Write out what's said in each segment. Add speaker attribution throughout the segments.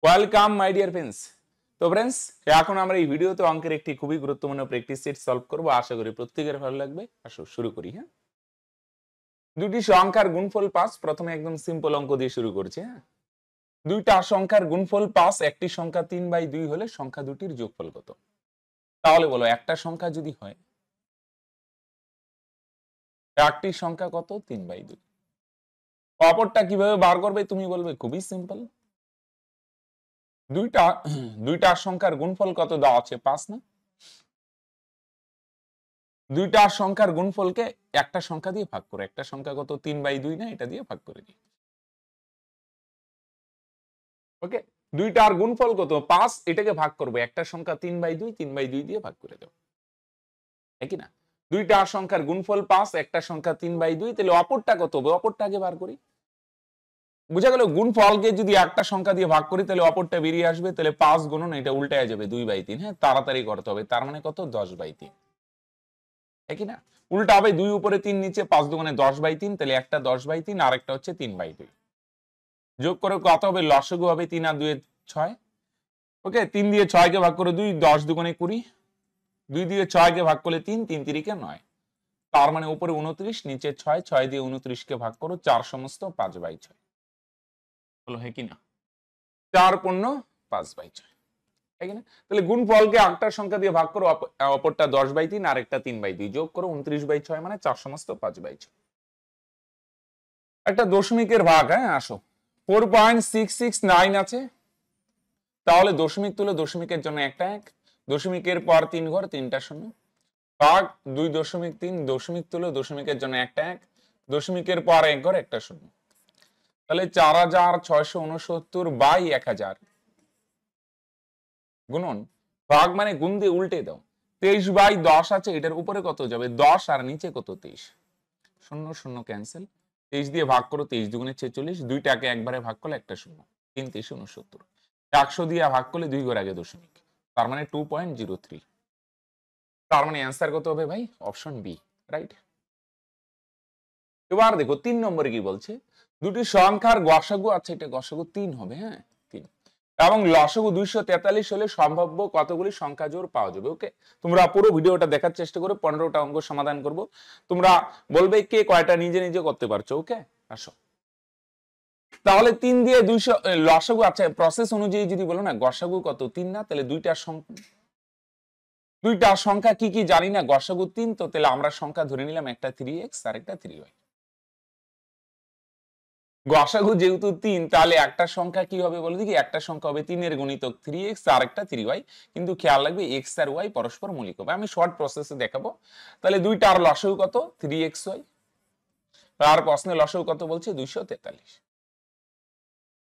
Speaker 1: Welcome my dear friends. তো friends, এখন আমরা এই ভিডিওতে অঙ্কের একটি খুবই গুরুত্বপূর্ণ প্র্যাকটিস সেট সলভ করব। আশা করি প্রত্যেকের ভালো লাগবে। আসো শুরু করি। হ্যাঁ, দুটি সংখ্যার গুণফল 5। প্রথমে একদম সিম্পল অঙ্ক দিয়ে শুরু করছি। হ্যাঁ, দুইটা সংখ্যার গুণফল 5, একটি সংখ্যা 3/2 হলে সংখ্যা দুটির যোগফল কত? তাহলে বলো, একটা সংখ্যা যদি হয়, একটি সংখ্যা কত? 3/2। অপরটা কিভাবে বার করবে তুমি বলবে? খুবই সিম্পল। দুইটা সংখ্যার গুণফল কত দেওয়া আছে? 5 না? দুইটা সংখ্যার গুণফলকে একটা সংখ্যা দিয়ে ভাগ করে, একটা সংখ্যা কত? 3/2 না? এটা দিয়ে ভাগ করে দিই। ওকে, দুইটার গুণফল কত? 5। এটাকে ভাগ করবো, একটা সংখ্যা 3/2, 3/2 দিয়ে ভাগ করে দেবো, একই না? দুইটা সংখ্যার গুণফল 5, একটা সংখ্যা 3/2, তাহলে অপরটা কত হবে? অপরটাকে বার করি। বুঝা গেল? গুণফলকে যদি একটা সংখ্যা দিয়ে ভাগ করি তাহলে অপরটা বেরিয়ে আসবে, তাহলে 5 গুণন এটা উল্টায় যাবে 2/3। হ্যাঁ, তাড়াতাড়ি করতে হবে। তার মানে কত? 10/3, একই না? উল্টা হবে, 2 উপরে 3 নিচে, 5 দুগুণে 10/3, তাহলে একটা 10/3 আর একটা হচ্ছে 3/2। যোগ করে কত হবে? লসাগু হবে 3 আর 2 6। ওকে, 3 দিয়ে 6 কে ভাগ করে 2, 10 দুগুণে 20, 2 দিয়ে 6 কে ভাগ করলে 3, 3 3 কে 9। তার মানে উপরে 29, নিচে 6, 6 দিয়ে 29 কে ভাগ করো, 4 সমস্ত 5/6 হলো। হ্যাঁ কি না? 4 পূর্ণ 5/6, ঠিক না? তাহলে গুণফলকে একটা সংখ্যা দিয়ে ভাগ করো, অপরটা 10/3 আর একটা 3/2, যোগ করো 29/6 মানে 4 সমস্ত 5/6। একটা দশমিকের ভাগ। হ্যাঁ, আসো 4.669 আছে, তাহলে দশমিক তুলে দশমিকের জন্য একটা 1, দশমিকের পর 3 ঘর 3টা শূন্য, ভাগ 2.3, দশমিক তুলে দশমিকের জন্য একটা 1, দশমিকের পর 1 ঘর একটা শূন্য, তাহলে 4669/1000 গুণন ভাগ, মানে গুণ দিয়ে উল্টে দাও, 23/10 আছে, এটার উপরে কত যাবে? 10 আর নিচে কত? 23। শূন্য শূন্য ক্যান্সেল, 23 দিয়ে ভাগ করো, 23 দুগুণে 46, দুইটাকে একবারে ভাগ করলে একটা শূন্য, 3 3 69, 100 দিয়ে ভাগ করলে 2 ঘর আগে দশমিক, তার মানে 2.03। তার মানে অ্যান্সার কত হবে ভাই? Option B, right. এবার দেখো 3 নম্বরে কি বলছে? দুটি সংখ্যার গসাগু আছে, এটা গসাগু 3 হবে। হ্যাঁ, 3 এবং লসাগু 243 হলে সম্ভাব্য কতগুলি সংখ্যা জোড় পাওয়া যাবে। ওকে, তোমরা পুরো ভিডিওটা দেখার চেষ্টা করো, 15টা অঙ্ক সমাধান করব। তোমরা বলবে কে কয়টা নিজে নিজে করতে পারছো। ওকে, আসো তাহলে 3 দিয়ে 200 লসাগু আছে, প্রসেস অনুযায়ী যদি বলো না গসাগু কত? 3 না? তাহলে দুইটা সংখ্যা কি কি জানি না, গসাগু 3, তো তাহলে আমরা সংখ্যা ধরে নিলাম, একটা 3x আর একটা 3y। গসাগু যেহেতু 3, তাহলে একটা সংখ্যা কি হবে বলো দেখি? একটা সংখ্যা হবে 3 এর গুণিতক 3x আর একটা 3y, কিন্তু খেয়াল রাখবে x আর y পরস্পর মৌলিক হবে। আমি শর্ট প্রসেসে দেখাবো। তাহলে দুইটার লসাগু কত? 3xy। তার প্রশ্নে লসাগু কত বলছে? 243।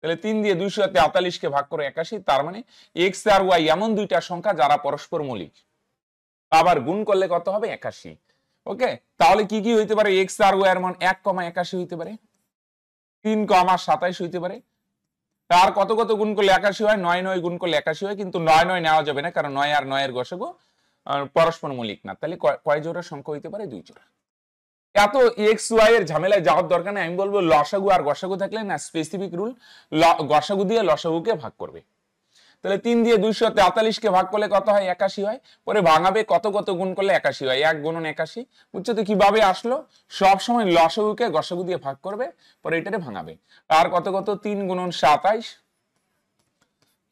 Speaker 1: তাহলে 3 দিয়ে 243 কে ভাগ করে 81, তার মানে x আর y এমন দুইটা সংখ্যা যারা পরস্পর মৌলিক, আবার গুণ করলে কত হবে? 81। ওকে, তাহলে কি কি হইতে পারে? x আর y এর মান 1,81 হইতে পারে, 3,27 হইতে পারে। তার কত কত গুণ করলে 81 হয়? 9 9 গুণ করলে 81 হয়, কিন্তু 9 9 নেওয়া যাবে না, কারণ 9 আর 9 এর গসাগু পরস্পর মৌলিক না। তাহলে কয় জোড়া সংখ্যা হইতে পারে? 2 জোড়া। এত এক্স ওয়াই এর ঝামেলায় যাওয়ার দরকার নেই। আমি বলবো লসাগু আর গসাগু থাকলে না, স্পেসিফিক রুল, গসাগু দিয়ে লসাগুকে ভাগ করবে। তাহলে 3 দিয়ে 243 কে ভাগ করলে কত হয়? 81 হয়। পরে ভাঙাবে, কত কত গুণ করলে 81 হয়? 1 গুণন 81। বুঝছো তো কিভাবে আসলো? সব সময় লসাগুকে গসাগু দিয়ে ভাগ করবে, পরে এটারে ভাঙাবে। আর কত কত? 3 গুণন 27,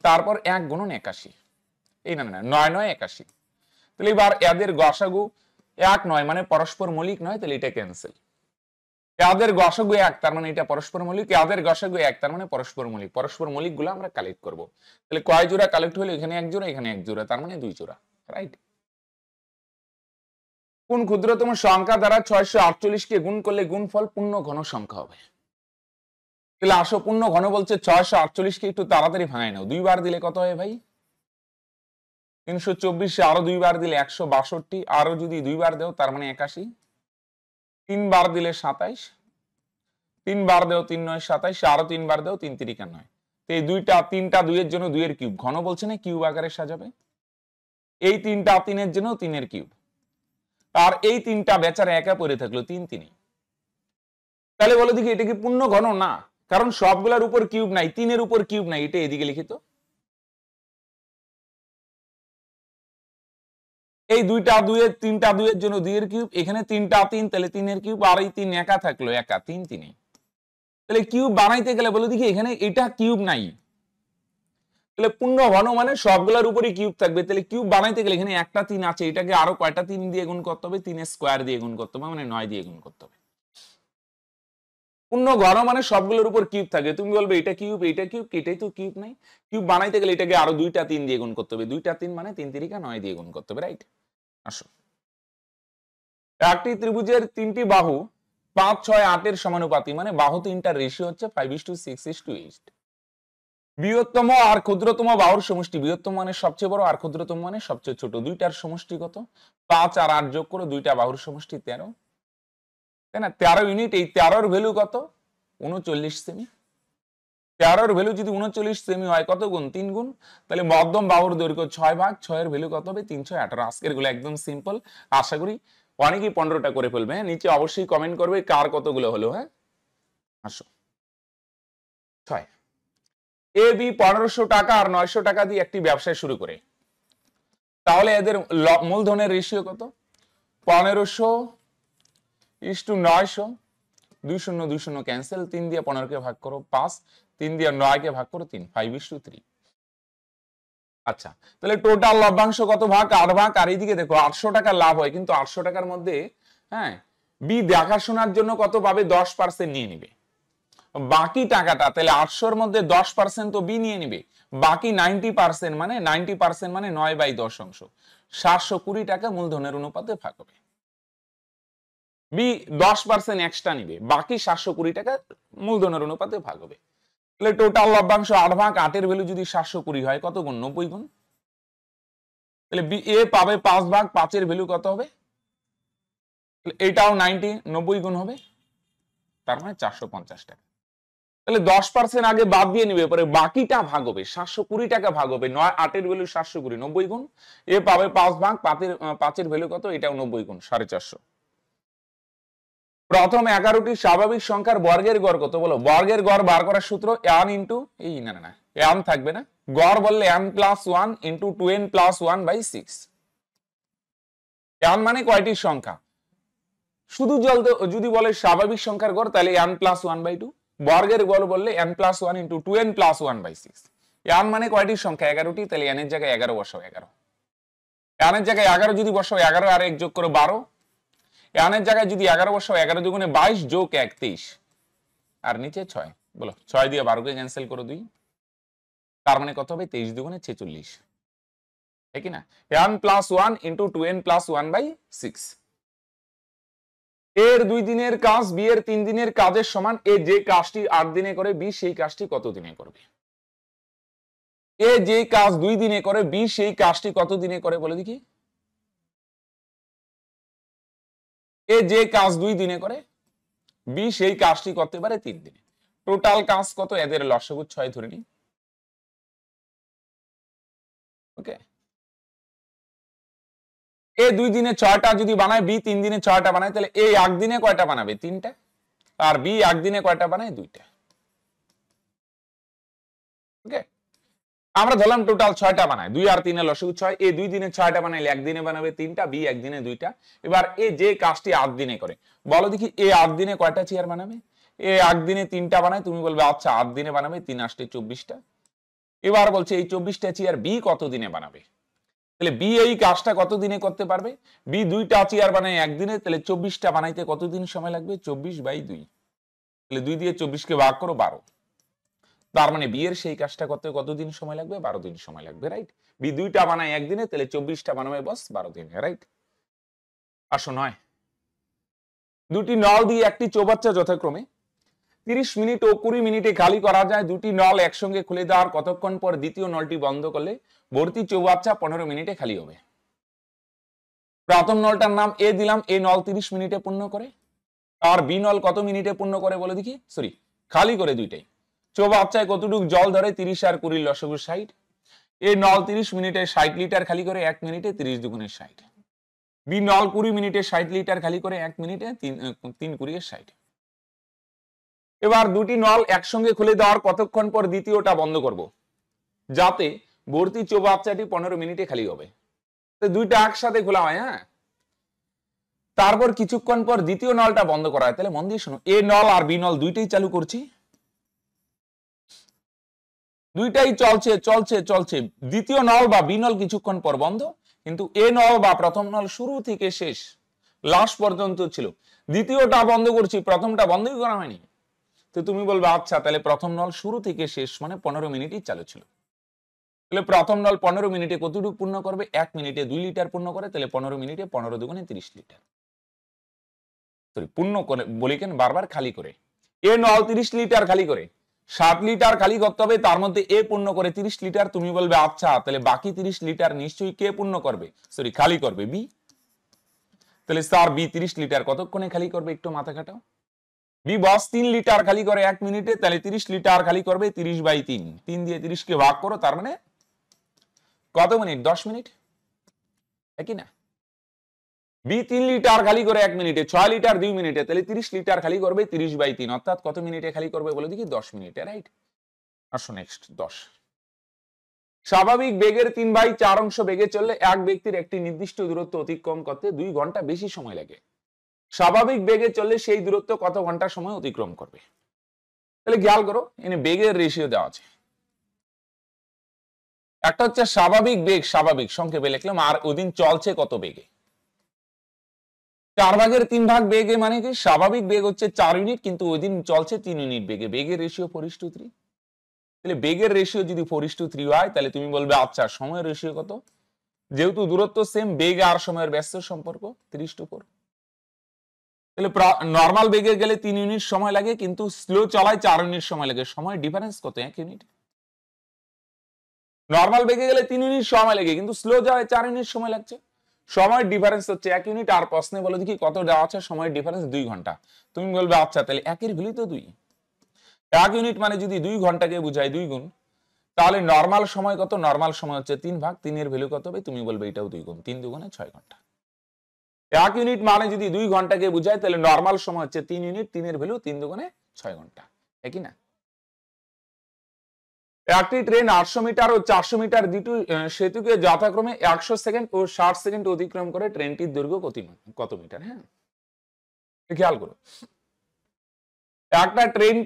Speaker 1: তারপর 1 গুণন 81। এই না না 9 9 81। তাহলে এবার এদের গসাগু 1 নয়, মানে পরস্পর মৌলিক নয়, তাহলে এটা ক্যান্সেল। এদের গসাগু 1, তার মানে এটা পরস্পর মৌলিক। এদের গসাগু 1, তার মানে পরস্পর মৌলিক। পরস্পর মৌলিক গুলো আমরা কালেক্ট করব। তাহলে কয় জোড়া কালেক্ট হলো? এখানে 1 জোড়া, এখানে 1 জোড়া, তার মানে 2 জোড়া, রাইট। কোন ক্ষুদ্রতম সংখ্যা দ্বারা 648 কে গুণ করলে গুণফল পূর্ণ ঘন সংখ্যা হবে? তাহলে আসো, পূর্ণ ঘন বলছে 648 কে একটু তাড়াতাড়ি ভাঙাই নাও। 2 বার দিলে কত হয় ভাই? 324। আরো 2 বার দিলে 162, আরো যদি 2 বার দাও তার মানে 81, 3 বার দিলে 27, 3 বার দাও 3 9 27, আরো 3 বার দাও 3 3 9। তো এই তিনটা 2 এর জন্য 2 এর কিউব, ঘন বলছে না, কিউব আকারে সাজাবে। এই 3টা 3 এর জন্য 3 এর কিউব, আর এই 3টা বেচারা একা পড়ে থাকলো 3 3। তাহলে বলো দেখি, এটা কি পূর্ণ ঘন? না, কারণ সবগুলোর উপর কিউব নাই, 3 এর উপর কিউব নাই। এটা এদিকে লিখিত, এই দুইটা দুইয়ের তিনটা দুইয়ের জন্য দুইয়ের কিউব, এখানে তিনটা তিন, তাহলে তিনের কিউব, আর এই তিন একা থাকলো একা, তিন তিনে। তাহলে কিউব বানাইতে গেলে বলে দেখি এখানে এটা কিউব নাই, তাহলে পূর্ণ ঘন মানে সবগুলোর উপরই কিউব থাকবে। তাহলে কিউব বানাইতে গেলে এখানে একটা তিন আছে, এটাকে আরো কয়টা তিন দিয়ে গুণ করতে হবে? তিনের স্কোয়ার দিয়ে গুণ করতে হবে, মানে 9 দিয়ে গুণ করতে হবে। পূর্ণ ঘন মানে সবগুলোর উপর কিউব থাকে। তুমি বলবে এটা কিউব, এটা কিউব, এটাই তো কিউব নাই। কিউব বানাইতে গেলে এটাকে আরো দুইটা তিন দিয়ে গুণ করতে হবে, দুইটা তিন মানে 3 তিরিকা 9 দিয়ে গুণ করতে হবে, রাইট? আসো, একটি ত্রিভুজের তিনটি বাহু 5, 6, 8 এর সমানুপাতি, মানে বাহু তিনটার রেশিও হচ্ছে 5:6:8। বৃহত্তম আর ক্ষুদ্রতম বাহুর সমষ্টি, বৃহত্তম মানে সবচেয়ে বড় আর ক্ষুদ্রতম মানে সবচেয়ে ছোট, দুইটার সমষ্টি কত? 5 আর 8 যোগ করো, দুইটা বাহুর সমষ্টি 13, তাই না? 13 ইউনিট। এই 13 ভ্যালু কত? 39 সেমি। 13 ভ্যালু যদি 39 সেমি হয়, কত গুণ? 3 গুণ। তাহলে মধ্যম বাহুর দৈর্ঘ্য 6 ভাগ 6 এর ভ্যালু কত হবে? 318। আজকের গুলো একদম সিম্পল, আশা করি অনেকেই 15টা করে ফেলবে। হ্যাঁ, নিচে অবশ্যই কমেন্ট করবে কার কতগুলো হলো। হ্যাঁ, আসো 6। এ বি 1500 টাকা আর 900 টাকা দিয়ে একটি ব্যবসা শুরু করে, তাহলে এদের মূলধনের রেশিও কত? 1500:900, 2 0 ক্যান্সেল, 3 দিয়ে 15 কে ভাগ করো 5, 3 দিয়ে 9 কে ভাগ করো 3, 5:3। আচ্ছা, তাহলে টোটাল লভ্যাংশ কত ভাগ? 8 ভাগ। আর এইদিকে দেখো 800 টাকা লাভ হয়, কিন্তু 800 টাকার মধ্যে হ্যাঁ বি দেখাশোনার জন্য কত পাবে? 10% নিয়ে নিবে। বাকি টাকাটা, তাহলে 800 এর মধ্যে 10% তো বি নিয়ে নিবে, বাকি 90% মানে 90% মানে 9/10 অংশ, 720 টাকা মূলধনের অনুপাতে ভাগ হবে। বি 10% এক্সট্রা নিবে, বাকি 720 টাকা মূলধনের অনুপাতে ভাগ হবে। তাহলে টোটাল লভ্যাংশ 8 ভাগ, 8 এর ভ্যালু যদি 720 হয়, কত গুণ? 90 গুণ। তাহলে বি এ পাবে 5 ভাগ, 5 এর ভ্যালু কত হবে? এটাও 90 গুণ হবে, তার মানে 450 টাকা। তাহলে 10% আগে বাদ দিয়ে নিবে, পরে বাকিটা ভাগ হবে, 720 টাকা ভাগ হবে। 9 8 এর ভ্যালু 720, 90 গুণ। এ পাবে 5 ভাগ, 5 এর ভ্যালু কত? এটাও 90 গুণ, 450। প্রথম 11টি স্বাভাবিক সংখ্যার বর্গের গড় কত? বলো। বর্গের গড় বার করার সূত্র n ইন্টু এই না না n থাকবে না, গড় বললে n+1 ইন্টু 2n+1/6। n মানে কয়টি সংখ্যা? শুধু যদি বলে স্বাভাবিক সংখ্যার গড়, তাহলে n+1/2। বর্গের গড় বললে n+1 ইন্টু 2n+1/6। n মানে কয়টি সংখ্যা? 11টি, তাহলে n এর জায়গায় 11 বসাও, 11। n এর জায়গায় 11 যদি বসাও, 11 আর 1 যোগ করো 12। n এর জায়গায় যদি 11 বসাও, 11 দুগুণে 22 যোগ 1 23, আর নিচে 6। বলো, 6 দিয়ে 12 কে ক্যান্সেল করো 2, তার মানে কত হবে? 23 দুগুণে 46, ঠিক কি না? n+1 into 2n+1/6। এর 2 দিনের কাজ বি এর 3 দিনের কাজের সমান। এ যে কাজটি 8 দিনে করে, বি সেই কাজটি কত দিনে করবে? এ যে কাজ 2 দিনে করে, বি সেই কাজটি কত দিনে করে? বলে দেখি। এ যে কাজ 2 দিনে করে, বি সেই কাজটি করতে পারে 3 দিনে। টোটাল কাজ কত? এদের লসাগু 6 ধরে নি। ওকে, এ 2 দিনে 6টা যদি বানায়, বি 3 দিনে 6টা বানায়, তাহলে এ 1 দিনে কয়টা বানাবে? 3টা। আর বি 1 দিনে কয়টা বানায়? 2টা। ওকে, আমরা ধরলাম টোটাল 6টা বানায়, 2 আর 3 এর লসাগু 6। এ 2 দিনে 6টা বানাইলে 1 দিনে বানাবে 3টা, বি 1 দিনে 2টা। এবার এ যে কাজটি 8 দিনে করে, বলো দেখি এ 8 দিনে কয়টা চেয়ার বানাবে? এ 1 দিনে 3টা বানায়, তুমি বলবে আচ্ছা 8 দিনে বানাবে, 3 8 24টা। এবার বলছে এই 24টা চেয়ার বি কত দিনে বানাবে? তাহলে বি এই কাজটা কত দিনে করতে পারবে? বি 2টা চেয়ার বানায় 1 দিনে, তাহলে 24টা বানাইতে কতদিন সময় লাগবে? 24/2। তাহলে 2 দিয়ে 24 কে ভাগ করো 12, তার মানে বি এর সেই কাজটা করতে কতদিন সময় লাগবে? 12 দিন সময় লাগবে, রাইট? বি 2টা বানায় 1 দিনে, তাহলে 24টা বানাবে বস 12 দিনে, রাইট? আসো 9। দুটি নল দিয়ে একটি চৌবাচ্চা যথাক্রমে 30 মিনিট ও 20 মিনিটে খালি করা যায়। দুটি নল একসঙ্গে খুলে দেওয়ার কতক্ষণ পর দ্বিতীয় নলটি বন্ধ করলে ভর্তি চৌবাচ্চা 15 মিনিটে খালি হবে? প্রথম নলটার নাম এ দিলাম, এ নল 30 মিনিটে পূর্ণ করে। আর বি নল কত মিনিটে পূর্ণ করে বলে দেখি? সরি, খালি করে দুইটাই। চৌবাচ্চায় কতটুকু জল ধরে? 30 আর 20 লসাগু 60। এ নল 30 মিনিটে 60 লিটার খালি করে, 1 মিনিটে 30 দুগুণে 60। বি নল 20 মিনিটে 60 লিটার খালি করে, 1 মিনিটে 3 20 60। এবার দুটি নল একসঙ্গে খুলে দেওয়ার কতক্ষণ পর দ্বিতীয়টা বন্ধ করব, যাতে ভর্তি চৌবাচ্চাটি 15 মিনিটে খালি হবে? তো দুইটা একসাথে খোলা হয়, হ্যাঁ। তারপর কিছুক্ষণ পর দ্বিতীয় নলটা বন্ধ করা হয়। তাহলে মন দিয়ে শোনো, এ নল আর বি নল দুইটাই চালু করছি, দুইটাই চলছে চলছে চলছে। দ্বিতীয় নল বা বি নল কিছুক্ষণ পর বন্ধ, কিন্তু এ নল বা প্রথম নল শুরু থেকে শেষ লাস্ট পর্যন্ত ছিল। দ্বিতীয়টা বন্ধ করছি, প্রথমটা বন্ধই করা হয়নি। তো তুমি বলবে আচ্ছা, তাহলে প্রথম নল শুরু থেকে শেষ মানে 15 মিনিটই চালু ছিল। তাহলে প্রথম নল 15 মিনিটে কতটুকু পূর্ণ করবে? 1 মিনিটে 2 লিটার পূর্ণ করে। তাহলে 15 মিনিটে 15 দুগুণে 30 লিটার। সরি, পূর্ণ করে বলি কেন, বারবার খালি করে। এ নল 30 লিটার খালি করে, 7 লিটার খালি করতে হবে, তার মধ্যে এ পূর্ণ করে 30 লিটার। তুমি বলবে আচ্ছা, তাহলে বাকি 30 লিটার নিশ্চয়ই কে পূর্ণ করবে? সরি, খালি করবে বি। তাহলে স্যার বি 30 লিটার কতক্ষণে খালি করবে? একটু মাথা খাটাও। বি বস 3 লিটার খালি করে 1 মিনিটে, তাহলে 30 লিটার খালি করবে 30/3। 3 দিয়ে 30 কে ভাগ করো, তার মানে কত মিনিট? 10 মিনিট, একই না? বি 3 লিটার খালি করে 1 মিনিটে, 6 লিটার 2 মিনিটে, তাহলে 30 লিটার খালি করবে 30/3, অর্থাৎ কত মিনিটে খালি করবে বলে দেখি? 10 মিনিটে, রাইট? আসো নেক্সট 10। স্বাভাবিক বেগের 3/4 অংশ বেগে চললে এক ব্যক্তির একটি নির্দিষ্ট দূরত্ব অতিক্রম করতে 2 ঘন্টা বেশি সময় লাগে। স্বাভাবিক বেগে চললে সেই দূরত্ব কত ঘন্টা সময় অতিক্রম করবে? তাহলে খেয়াল করো, এখানে বেগের রেশিও দেওয়া আছে। একটা হচ্ছে স্বাভাবিক বেগ, স্বাভাবিক সংক্ষেপে লিখলাম, আর ওদিন চলছে কত বেগে। 4/3 বেগে মানে কি? স্বাভাবিক বেগ হচ্ছে 4 ইউনিট, কিন্তু ওই দিন চলছে 3 ইউনিট বেগে। বেগের রেশিও 4:3। তাহলে বেগের রেশিও যদি 4:3 হয়, তাহলে তুমি বলবে আচ্ছা সময়ের রেশিও কত? যেহেতু দূরত্ব সেম, বেগ আর সময়ের ব্যস্ত সম্পর্ক 3:4। তাহলে নর্মাল বেগে গেলে 3 ইউনিট সময় লাগে, কিন্তু স্লো চলায় 4 ইউনিট সময় লাগে। সময় ডিফারেন্স কত? 1 ইউনিট। নর্মাল বেগে গেলে 3 ইউনিট সময় লাগে, কিন্তু স্লো যাওয়ায় 4 ইউনিট সময় লাগছে। সময়ের ডিফারেন্স হচ্ছে 1 ইউনিট। আর প্রশ্নে বলে দেখি কত দেওয়া আছে? সময়ের ডিফারেন্স 2 ঘন্টা। তুমি বলবে আচ্ছা, তাহলে একের ভ্যালু তো 2। 1 ইউনিট মানে যদি 2 ঘন্টাকে বুঝায় 2 গুণ, তাহলে নর্মাল সময় কত? নর্মাল সময় হচ্ছে 3 3 এর ভ্যালু কত হবে? তুমি বলবে এটাও 2 গুণ, 3 দুগুণে 6 ঘন্টা। 1 ইউনিট মানে যদি 2 ঘন্টাকে বুঝায়, তাহলে নর্মাল সময় হচ্ছে 3 ইউনিট, 3 এর ভ্যালু 3 দুগুণে 6 ঘন্টা, একই না? একটি ট্রেন 800 মিটার ও 400 মিটার দুটো সেতুকে যথাক্রমে 100 সেকেন্ড ও 60 সেকেন্ড অতিক্রম করে। ট্রেনটির দৈর্ঘ্য কত মিটার? হ্যাঁ, খেয়াল করো, একটা ট্রেন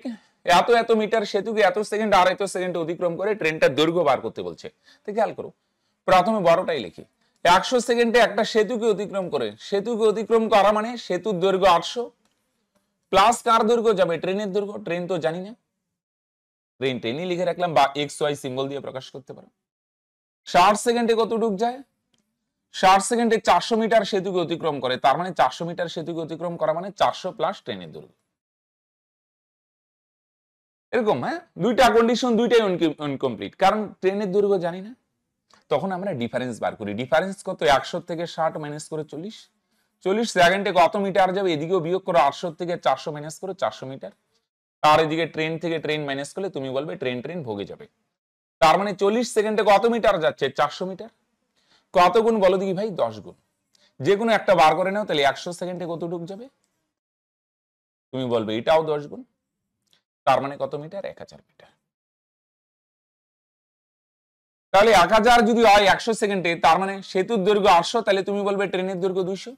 Speaker 1: এত এত মিটার সেতুকে এত সেকেন্ড আর এত সেকেন্ড অতিক্রম করে ট্রেনটার দৈর্ঘ্য বার করতে বলছে। তো খেয়াল করো, প্রথমে বড়টাই লিখি। 100 সেকেন্ডে একটা সেতুকে অতিক্রম করে, সেতুকে অতিক্রম করা মানে সেতুর দৈর্ঘ্য 800 প্লাস কার দৈর্ঘ্য যাবে? ট্রেনের দৈর্ঘ্য। ট্রেন তো জানি না, ট্রেন ট্রেনই লিখে রাখলাম, বা XY সিম্বল দিয়ে প্রকাশ করতে পারো। 60 সেকেন্ডে কতটুক যায়? 60 সেকেন্ডে 400 মিটার সেতুকে অতিক্রম করে, তার মানে 400 মিটার সেতুকে অতিক্রম করা মানে 400 প্লাস ট্রেনের দৈর্ঘ্য। এরকম, হ্যাঁ, দুইটা কন্ডিশন, দুইটাই ইনকমপ্লিট, কারণ ট্রেনের দৈর্ঘ্য জানি না। তখন আমরা ডিফারেন্স বার করি। ডিফারেন্স কত? 100 থেকে 60 মাইনাস করে 40। 40 সেকেন্ডে কত মিটার যাবে? এদিকেও বিয়োগ করো, 800 থেকে 400 মাইনাস করো 400 মিটার। আর এদিকে ট্রেন থেকে ট্রেন মাইনাস করলে তুমি বলবে ট্রেন ট্রেন ভোগে যাবে। তার মানে 40 সেকেন্ডে কত মিটার যাচ্ছে? 400 মিটার। কত গুণ বলো দেখি ভাই? 10 গুণ। যে কোনো একটা বার করে নাও, তাহলে 100 সেকেন্ডে কতটুক যাবে? তুমি বলবে এটাও 10 গুণ। তার মানে কত মিটার? 1000 মিটার। তাহলে 1000 যদি হয় 100 সেকেন্ডে, তার মানে সেতুর দৈর্ঘ্য 800, তাহলে তুমি বলবে ট্রেনের দৈর্ঘ্য 200।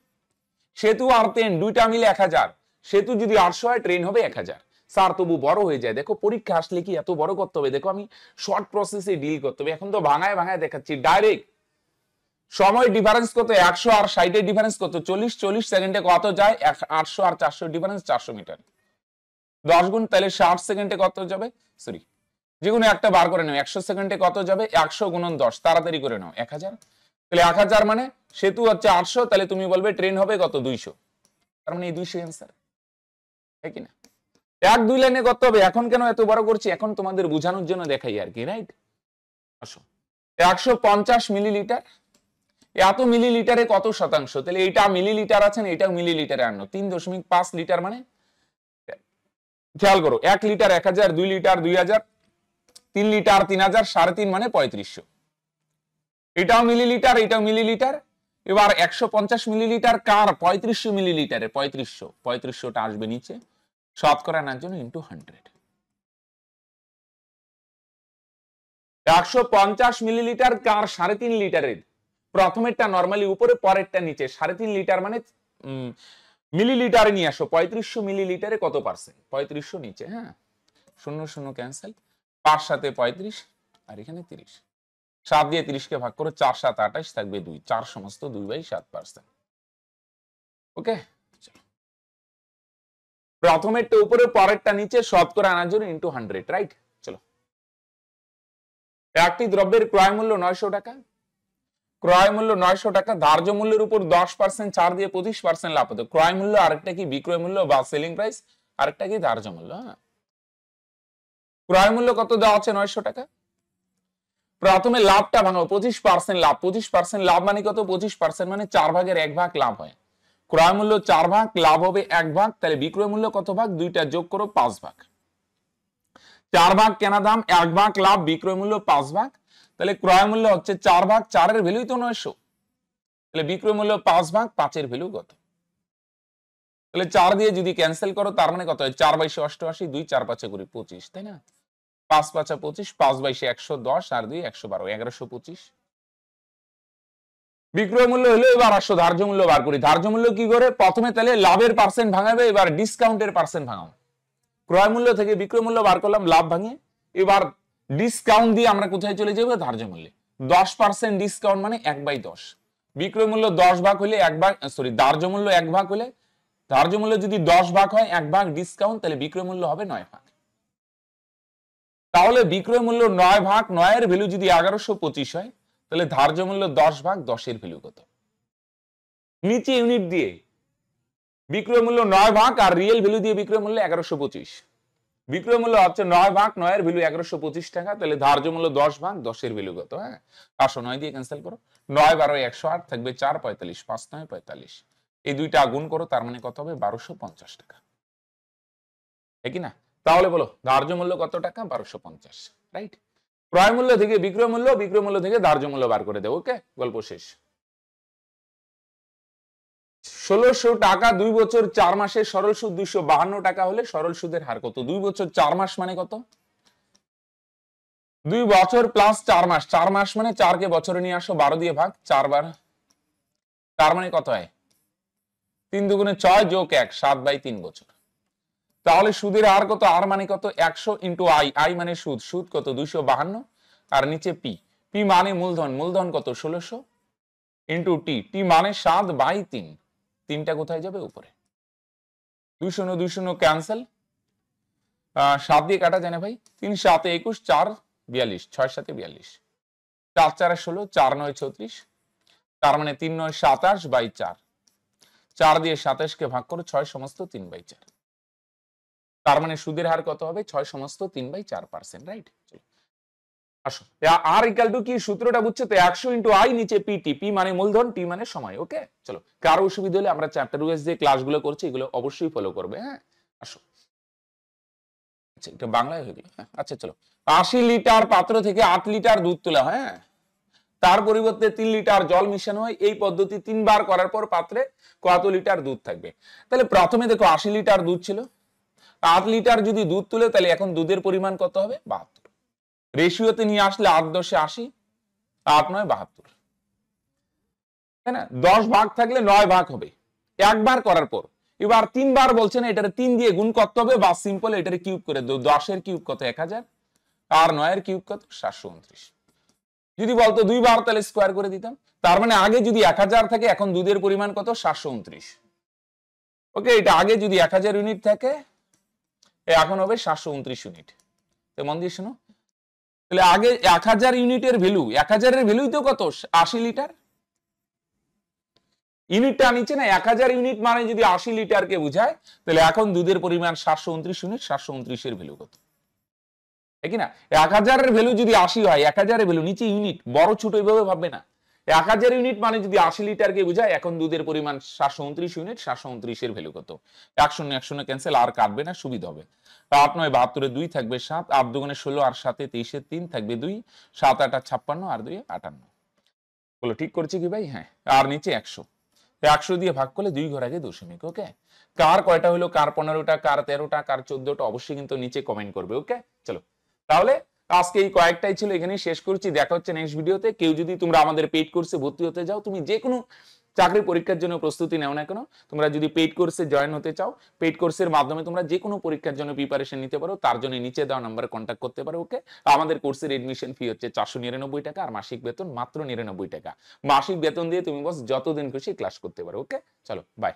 Speaker 1: সেতু আর ট্রেন দুইটা মিলে 1000। সেতু যদি 800 হয়, ট্রেন হবে 1000। স্যার তবু বড় হয়ে যায়। দেখো, পরীক্ষা আসলে কি এত বড় করতে হবে? দেখো, আমি শর্ট প্রসেসে ডিল করতে হবে। এখন তো ভাঙায় ভাঙায় দেখাচ্ছি ডাইরেক্ট। সময় ডিফারেন্স কত? 100 আর 60 এর ডিফারেন্স কত? 40। 40 সেকেন্ডে কত যায়? 800 আর 400 ডিফারেন্স 400 মিটার। 10 গুণ, তাহলে 60 সেকেন্ডে কত যাবে? সরি, যেগুলো একটা বার করে নাও। 100 সেকেন্ডে কত যাবে? 100 গুণন 10, তাড়াতাড়ি করে নাও, 1000। তাহলে 1000 মানে সেতু হচ্ছে 800, তাহলে তুমি বলবে ট্রেন হবে কত? 200। তার মানে এই 200 অ্যান্সার, তাই কি না? 1-2 লাইনে করতে হবে। এখন কেন এত বড় করছি? এখন তোমাদের বোঝানোর জন্য দেখাই আর কি, রাইট? আসো, 150 মিলিলিটার, এত মিলিলিটারে কত শতাংশ? তাহলে এইটা মিলিলিটার আছেন, এটাও মিলিলিটারে আনো। 3.5 লিটার মানে, খেয়াল করো, 1 লিটার 1000, 2 লিটার 2000, 3 লিটার 3000, 3.5 মানে 3500। এটাও মিলিলিটার, এটাও মিলিলিটার। এবার 150 মিলিলিটার কার? 3500 মিলিলিটারে। 3500টা আসবে নিচে, শতকরা আনার জন্য ইন্টু 100। 150 মিলিলিটার কার? 3.5 লিটারের। প্রথমেরটা নরমালি উপরে, পরেরটা নিচে। 3.5 লিটার মানে মিলিলিটারে নিয়ে আসো। 3500 মিলিলিটারে কত পার্সেন্ট? 3500 নিচে, হ্যাঁ, 0 0 ক্যান্সেল, 5 7 35 আর এখানে 30, 7 দিয়ে 30 কে ভাগ করো, 4 7 28 থাকবে 2, 4 সমস্ত 2/7%। ওকে, প্রথমেরটা উপরে, পরেরটা নিচে, শতকরা আনার জন্য ইনটু 100, রাইট? চলো, একটি দ্রব্যের ক্রয় মূল্য 900 টাকা, ক্রয় মূল্য 900 টাকা, ধার্য মূল্যের উপর 10% ছাড় দিয়ে 25% লাভ হতো। ক্রয় মূল্য আরেকটা কি বিক্রয় মূল্য বা সেলিং প্রাইস, আরেকটা কি ধার্য মূল্য। হ্যাঁ, ক্রয় মূল্য কত দেওয়া আছে? 900 টাকা। প্রথমে লাভটা ভাঙো, 25% লাভ। 25% লাভ মানে কত? 25% মানে 4 ভাগের 1 ভাগ লাভ হয়। ক্রয় মূল্য 4 ভাগ, লাভ হবে 1 ভাগ, তাহলে বিক্রয় মূল্য কত ভাগ? 2টা যোগ করো, 5 ভাগ। 4 ভাগ কেনা দাম, 1 ভাগ লাভ, বিক্রয় মূল্য 5 ভাগ, তাহলে ক্রয় মূল্য হচ্ছে 4 ভাগ, 4 এর ভ্যালুই তো 900, তাহলে বিক্রয় মূল্য 5 ভাগ, 5 এর ভ্যালু কত? তাহলে 4 দিয়ে যদি ক্যান্সেল করো, তার মানে কত হয়? 4 × 88, 2 4 5 × 25, তাই না? 5 5 25, 5 / 110 আর 2 112, 1125। বিক্রয় মূল্য হলো, এবার আসো ধার্য মূল্য বার করি। ধার্য মূল্য কি করে? প্রথমে তাহলে লাভের পার্সেন্ট ভাঙাবে, এবার ডিসকাউন্টের পার্সেন্ট ভাঙাও। ক্রয় মূল্য থেকে বিক্রয় মূল্য বার করলাম, লাভ ভাঙিয়ে, এবার ডিসকাউন্ট দিয়ে আমরা কোথায় চলে যাবো? ধার্য মূল্যে। 10% ডিসকাউন্ট মানে 1/10। বিক্রয় মূল্য 10 ভাগ হলে 1 ভাগ, সরি, ধার্য মূল্য 1 ভাগ হলে, ধার্য মূল্য যদি 10 ভাগ হয়, 1 ভাগ ডিসকাউন্ট, তাহলে বিক্রয় মূল্য হবে 9 ভাগ। তাহলে বিক্রয় মূল্য 9 ভাগ, 9 এর ভ্যালু যদি 1125 হয়, তাহলে ধার্য মূল্য 10 ভাগ 10 এর ভ্যালু কত? নিচে ইউনিট দিয়ে বিক্রয় মূল্য 9 ভাগ আর রিয়েল ভ্যালু দিয়ে বিক্রয় মূল্য 1125। বিক্রয় মূল্য হচ্ছে 9 ভাগ, 9 এর ভ্যালু 1125 টাকা, তাহলে ধার্য মূল্য 10 ভাগ 10 এর ভ্যালু কত? হ্যাঁ, 509 দিয়ে ক্যান্সেল করো, 9 12 108 থাকবে 4 45, 5 9 45, এই দুইটা গুণ করো, তার মানে কত হবে? 1250 টাকা, ঠিক না? তাহলে বলো ধার্য মূল্য কত টাকা? 1250, রাইট? ক্রয় মূল্য থেকে বিক্রয় মূল্য, বিক্রয় মূল্য থেকে ধার্য মূল্য বার করে দেবো। ওকে, গল্প শেষ। 1600 টাকা 2 বছর 4 মাসে সরল সুদ 252 টাকা হলে সরল সুদের হার কত? 2 বছর 4 মাস মানে কত? 2 বছর প্লাস 4 মাস, 4 মাস মানে 4 কে বছরে নিয়ে আসো, 12 দিয়ে ভাগ, 4 বার, তার মানে কত হয়? 3 দুগুণে 6 যোগ 1, 7/3 বছর। তাহলে সুদের হার কত? আর মানে কত? 100 ইন্টু আই, আই মানে সুদ, সুদ কত? 252, আর নিচে পি, পি মানে মূলধন, মূলধন কত? 1600 ইন্টু টি, টি মানে 7/3, 3টা কোথায় যাবে? উপরে। 2 0 2 0 ক্যান্সেল, 7 দিয়ে কাটা যায় না ভাই, 3 7 21, 4 42, 6 7 42, 4 4 16, 4 9 36, তার মানে 3 9 27/4, 4 দিয়ে 27 কে ভাগ করো, 6 সমস্ত 3/4, তার মানে সুদের হার কত হবে? 6 সমস্ত 3/4%, রাইট? আসো, আর ইকুয়াল টু কি? সূত্রটা বুঝছো তো? 100 ইন্টু আই, নিচে পিটি, পি মানে মূলধন, টি মানে সময়। ওকে, চলো, কারো অসুবিধা হলে আমরা চ্যাপ্টার ওয়াইজ যে ক্লাসগুলো করছি এগুলো অবশ্যই ফলো করবে। হ্যাঁ, আসো, আচ্ছা, এটা বাংলায় হয়ে গেল। হ্যাঁ, আচ্ছা চলো, 80 লিটার পাত্র থেকে 8 লিটার দুধ তোলা হয়, হ্যাঁ, তার পরিবর্তে 3 লিটার জল মিশানো হয়। এই পদ্ধতি 3 বার করার পর পাত্রে কত লিটার দুধ থাকবে? তাহলে প্রথমে দেখো 80 লিটার দুধ ছিল, 8 লিটার যদি দুধ তুলে, তাহলে এখন দুধের পরিমাণ কত হবে? 72। রেশিওতে নিয়ে আসলে 8 10 80, 8 9 72, তাই না? 10 ভাগ থাকলে 9 ভাগ হবে একবার করার পর। এবার 3 বার বলছে না, এটারে 3 দিয়ে গুণ করতে হবে, বা সিম্পল এটারে কিউব করে দাও। 10 এর কিউব কত? 1000, আর 9 এর কিউব কত? 729। যদি বলতো 2 বার, তাহলে স্কয়ার করে দিতাম। তার মানে আগে যদি 1000 থাকে, এখন দুধের পরিমাণ কত? 729। ওকে, এটা আগে যদি 1000 ইউনিট থাকে, এখন হবে 729 ইউনিট। তো মন দিয়ে শোনো, তাহলে আগে 1000 ইউনিটের ভ্যালু, 1000 এর ভ্যালুই তো কত? 80 লিটার। ইউনিটটা নিচে না, 1000 ইউনিট মানে যদি 80 লিটারকে বোঝায়, তাহলে এখন দুধের পরিমাণ 729 ইউনিট। 729 এর ভ্যালু কত? ঠিক না? 1000 এর ভ্যালু যদি 80 হয়, 1000 এর ভ্যালু নিচে ইউনিট, বড় ছোট এইভাবে ভাববে না। 1000 ইউনিট মানে যদি 80 লিটারকে বোঝায়, এখন দুধের পরিমাণ 729 ইউনিট। 729 এর ভ্যালু কত? 1 0 1 0 ক্যান্সেল, আর কাটবে না, সুবিধা হবে। 8 9 72 এর 2 থাকবে 7, 8 2 16, আর 7 23 এর 3 থাকবে 2, 7 8 56, আর 2 58। বলো ঠিক করছি কি ভাই? হ্যাঁ, আর নিচে 100, 100 দিয়ে ভাগ করলে 2 ঘর আগে দশমিক। ওকে, কার কয়টা হলো? কার 15টা, কার 13টা, কার 14টা, অবশ্যই কিন্তু নিচে কমেন্ট করবে। ওকে, চলো, তাহলে আজকে এই কয়েকটাই ছিল, এখানেই শেষ করছি। দেখা হচ্ছে নেক্সট ভিডিওতে। কেউ যদি তোমরা আমাদের পেইড কোর্সে ভর্তি হতে যাও, তুমি যে কোনো চাকরি পরীক্ষার জন্য প্রস্তুতি নাও না কেন, তোমরা যদি পেইড কোর্সে জয়েন হতে চাও, পেইড কোর্সের মাধ্যমে তোমরা যে কোনো পরীক্ষার জন্য প্রিপারেশন নিতে পারো। তার জন্য নিচে দেওয়া নাম্বারে কন্ট্যাক্ট করতে পারো। ওকে, আমাদের কোর্সের এডমিশন ফি হচ্ছে 499 টাকা, আর মাসিক বেতন মাত্র 99 টাকা। মাসিক বেতন দিয়ে তুমি বস যতদিন খুশি ক্লাস করতে পারো। ওকে, চলো বাই।